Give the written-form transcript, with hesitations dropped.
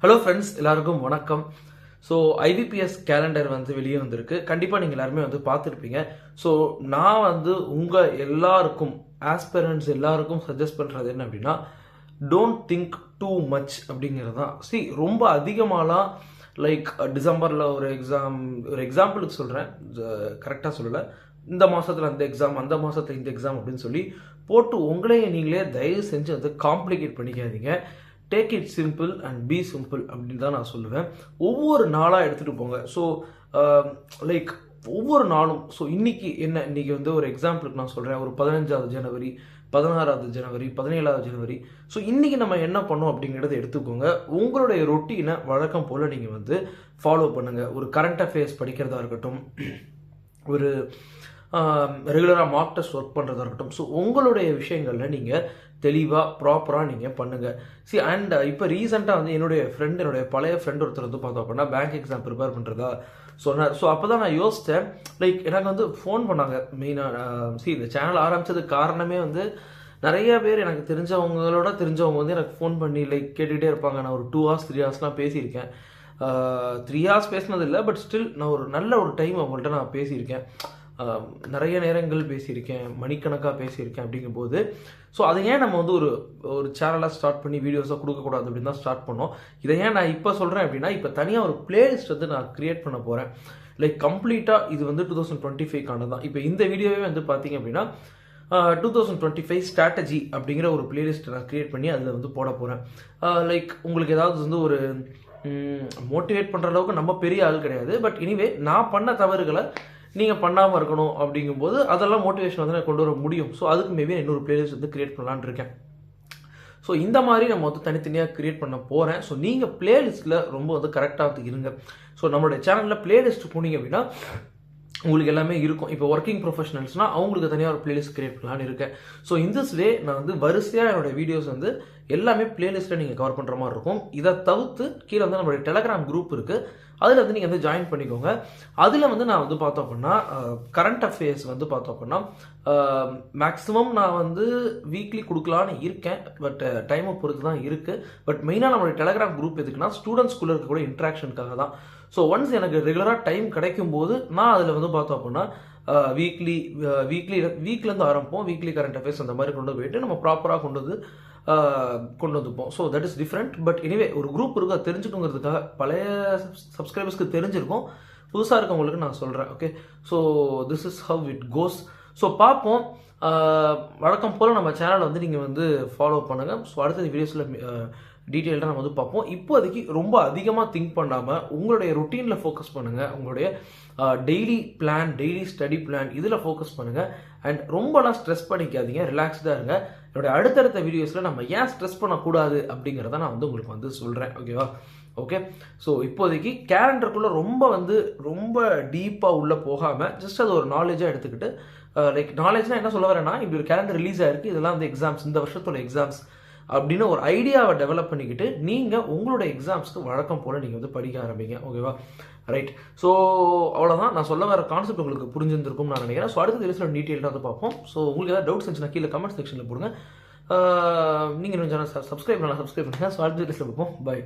Hello friends, எல்லாருக்கும் வணக்கம். So IBPS calendar வந்து வெளியே வந்திருக்கு. கண்டிப்பாக நீங்கள் எல்லாருமே வந்து பார்த்துருப்பீங்க. ஸோ நான் வந்து உங்கள் எல்லாருக்கும் ஆஸ்பிரண்ட்ஸ் எல்லாருக்கும் சஜஸ்ட் பண்ணுறது என்ன அப்படின்னா, டோன்ட் திங்க் டூ மச் அப்படிங்கிறது தான். ரொம்ப அதிகமாகலாம் லைக் டிசம்பரில் ஒரு எக்ஸாம்பிளுக்கு சொல்கிறேன், கரெக்டாக சொல்லலை, இந்த மாதத்தில் அந்த எக்ஸாம், அந்த மாதத்தில் இந்த எக்ஸாம் அப்படின்னு சொல்லி போட்டு உங்களையே நீங்களே தயவு செஞ்சு வந்து காம்ப்ளிகேட் பண்ணிக்காதீங்க. Take it simple and be simple அப்படின்னு தான் நான் சொல்லுவேன். ஒவ்வொரு நாளாக எடுத்துகிட்டு போங்க. ஸோ லைக் ஒவ்வொரு நாளும், ஸோ இன்னைக்கு வந்து ஒரு எக்ஸாம்பிளுக்கு நான் சொல்கிறேன், ஒரு 15வது ஜனவரி, 16வது ஜனவரி, 17வது ஜனவரி. ஸோ இன்றைக்கி நம்ம என்ன பண்ணோம் அப்படிங்கிறத எடுத்துக்கோங்க. உங்களுடைய ரொட்டீனை வழக்கம் போல் நீங்கள் வந்து ஃபாலோ பண்ணுங்கள். ஒரு கரண்ட் அஃபேர்ஸ் படிக்கிறதா இருக்கட்டும், ஒரு ரெகுலராக மார்க் டெஸ்ட் ஒர்க் பண்ணுறதா இருக்கட்டும். ஸோ உங்களுடைய விஷயங்களில் நீங்கள் தெளிவாக ப்ராப்பராக நீங்கள் பண்ணுங்கள். அண்ட் இப்போ ரீசெண்டாக வந்து என்னுடைய பழைய ஃப்ரெண்ட் ஒருத்தர் வந்து பார்த்தோம் அப்படின்னா பேங்க் எக்ஸாம் ப்ரிப்பேர் பண்ணுறதா சொன்னார். ஸோ அப்போ தான் நான் யோசித்தேன், லைக் எனக்கு வந்து ஃபோன் பண்ணாங்க. மெயினாக இந்த சேனல் ஆரம்பித்ததுக்கு காரணமே வந்து நிறைய பேர் எனக்கு தெரிஞ்சவங்க வந்து எனக்கு ஃபோன் பண்ணி லைக் கேட்டுக்கிட்டே இருப்பாங்க. நான் ஒரு 2 hours 3 hours பேசியிருக்கேன். 3 hours பேசினது இல்லை, பட் ஸ்டில் நான் ஒரு நல்ல ஒரு டைம் அவங்கள்ட்ட நான் பேசியிருக்கேன். நிறைய நேரங்கள் பேசியிருக்கேன், மணிக்கணக்காக பேசியிருக்கேன். அப்படிங்கும்போது ஸோ அதை ஏன் நம்ம வந்து ஒரு சேனலாக ஸ்டார்ட் பண்ணி வீடியோஸாக கொடுக்கக்கூடாது அப்படின்னு தான் ஸ்டார்ட் பண்ணோம். இதை ஏன் நான் இப்போ சொல்கிறேன் அப்படின்னா, இப்போ தனியாக ஒரு பிளேலிஸ்ட் வந்து நான் க்ரியேட் பண்ண போகிறேன். லைக் கம்ப்ளீட்டாக இது வந்து 2025 தான். இப்போ இந்த வீடியோவே வந்து பார்த்தீங்க அப்படின்னா 2025 ஸ்ட்ராட்டஜி அப்படிங்கிற ஒரு பிளேலிஸ்ட்டை நான் க்ரியேட் பண்ணி அதில் வந்து போட போகிறேன். லைக் உங்களுக்கு ஏதாவது வந்து ஒரு மோட்டிவேட் பண்ணுற அளவுக்கு நம்ம பெரிய ஆள் கிடையாது, பட் எனிவே நான் பண்ண தவறுகளை நீங்கள் பண்ணாமல் இருக்கணும். அப்படிங்கும்போது அதெல்லாம் மோட்டிவேஷன் வந்து நான் கொண்டு வர முடியும். ஸோ அதுக்கு மேபி இன்னொரு பிளேலிஸ்ட் வந்து கிரியேட் பண்ணலான்னு இருக்கேன். ஸோ இந்த மாதிரி நம்ம வந்து தனித்தனியாக கிரியேட் பண்ண போகிறேன். ஸோ நீங்கள் பிளேலிஸ்ட்டில் ரொம்ப வந்து கரெக்டாக இருங்க. ஸோ நம்மளுடைய சேனலில் பிளேலிஸ்ட் போனீங்க அப்படின்னா உங்களுக்கு எல்லாமே இருக்கும். இப்போ ஒர்க்கிங் ப்ரொஃபஷனல்ஸ்னால் அவங்களுக்கு தனியாக ஒரு பிளேலிஸ்ட் கிரியேட் பண்ணலான்னு இருக்கேன். ஸோ இன் திஸ் வே நான் வந்து வரிசையாக என்னோடய வீடியோஸ் வந்து எல்லாமே பிளேலிஸ்ட்டில் நீங்கள் கவர் பண்ணுற மாதிரி இருக்கும். இதை தவிர்த்து கீழே வந்து நம்மளுடைய டெலகிராம் குரூப் இருக்குது, அதில் வந்து நீங்கள் வந்து ஜாயின் பண்ணிக்கோங்க. அதில் வந்து நான் வந்து பார்த்தோம் அப்படின்னா கரண்ட் அஃபேர்ஸ் வந்து பார்த்தோம் அப்படின்னா மேக்ஸிமம் நான் வந்து வீக்லி கொடுக்கலான்னு இருக்கேன், பட் டைமை பொறுத்து தான் இருக்குது. பட் மெயினாக நம்மளுடைய டெலகிராம் குரூப் எதுக்குன்னா ஸ்டூடெண்ட்ஸ்குள்ளே இருக்கக்கூடிய இன்ட்ராக்ஷனுக்காக தான். ஸோ ஒன்ஸ் எனக்கு ரெகுலராக டைம் கிடைக்கும் போது நான் அதில் வந்து பார்த்தோம் அப்படின்னா வீக்லேருந்து ஆரம்பிப்போம். வீக்லி கரண்ட் அஃபேர்ஸ் அந்த மாதிரி கொண்டு போயிட்டு நம்ம ப்ராப்பராக கொண்டு வந்துப்போம். So that is different. But anyway ஒரு குரூப் இருக்குது, அது தெரிஞ்சுக்கணுங்கிறதுக்காக பழைய சப்ஸ்கிரைபர்ஸ்க்கு தெரிஞ்சிருக்கும், புதுசாக இருக்கவங்களுக்கு நான் சொல்கிறேன். Okay, so this is how it goes. So பார்ப்போம். வழக்கம் போல் நம்ம சேனலை வந்து நீங்கள் வந்து ஃபாலோ பண்ணுங்கள். ஸோ அடுத்த வீடியோஸில் டீட்டெயில்டாக நம்ம வந்து பார்ப்போம். இப்போதைக்கு ரொம்ப அதிகமாக திங்க் பண்ணாமல் உங்களுடைய ரொட்டீனில் ஃபோக்கஸ் பண்ணுங்கள். உங்களுடைய டெய்லி ஸ்டடி பிளான் இதில் ஃபோக்கஸ் பண்ணுங்கள். அண்ட் ரொம்பலாம் ஸ்ட்ரெஸ் பண்ணிக்காதீங்க, ரிலாக்ஸ்டாக இருங்க. என்னுடைய அடுத்தடுத்த வீடியோஸில் நம்ம ஏன் ஸ்ட்ரெஸ் பண்ணக்கூடாது அப்படிங்கிறத நான் வந்து உங்களுக்கு வந்து சொல்கிறேன். ஓகேவா? ஓகே, ஸோ இப்போதைக்கு கேலண்டருக்குள்ளே ரொம்ப டீப்பாக உள்ளே போகாமல் ஜஸ்ட் அது ஒரு நாலேஜாக எடுத்துக்கிட்டு, லைக் நாலேஜ்னால் என்ன சொல்ல வரேன்னா, இப்படி ஒரு கேலண்டர் ரிலீஸ் ஆகிருக்கு, இதெல்லாம் வந்து எக்ஸாம்ஸ், இந்த வருஷத்தோட எக்ஸாம்ஸ் அப்படின்னு ஒரு ஐடியாவை டெவலப் பண்ணிக்கிட்டு நீங்கள் உங்களோட எக்ஸாம்ஸ்க்கு வழக்கம் போல் நீங்கள் வந்து படிக்க ஆரம்பிங்க. ஓகேவா? ரைட். ஸோ அவ்வளோதான், நான் சொல்ல வர கான்செப்ட் உங்களுக்கு புரிஞ்சிருந்திருக்கும்னு நான் நினைக்கிறேன். ஸோ அடுத்த வீடியோஸில் டீட்டெயிலாக வந்து பார்ப்போம். ஸோ உங்களுக்கு ஏதாவது டவுட்ஸ் இருந்துச்சுன்னா கீழே கமெண்ட் செக்ஷனில் போடுங்க. நீங்கள் இன்னும் சேனல் சப்ஸ்கிரைப் பண்ணுங்கள். ஸோ அடுத்த வீடியோஸில் பார்ப்போம். பை.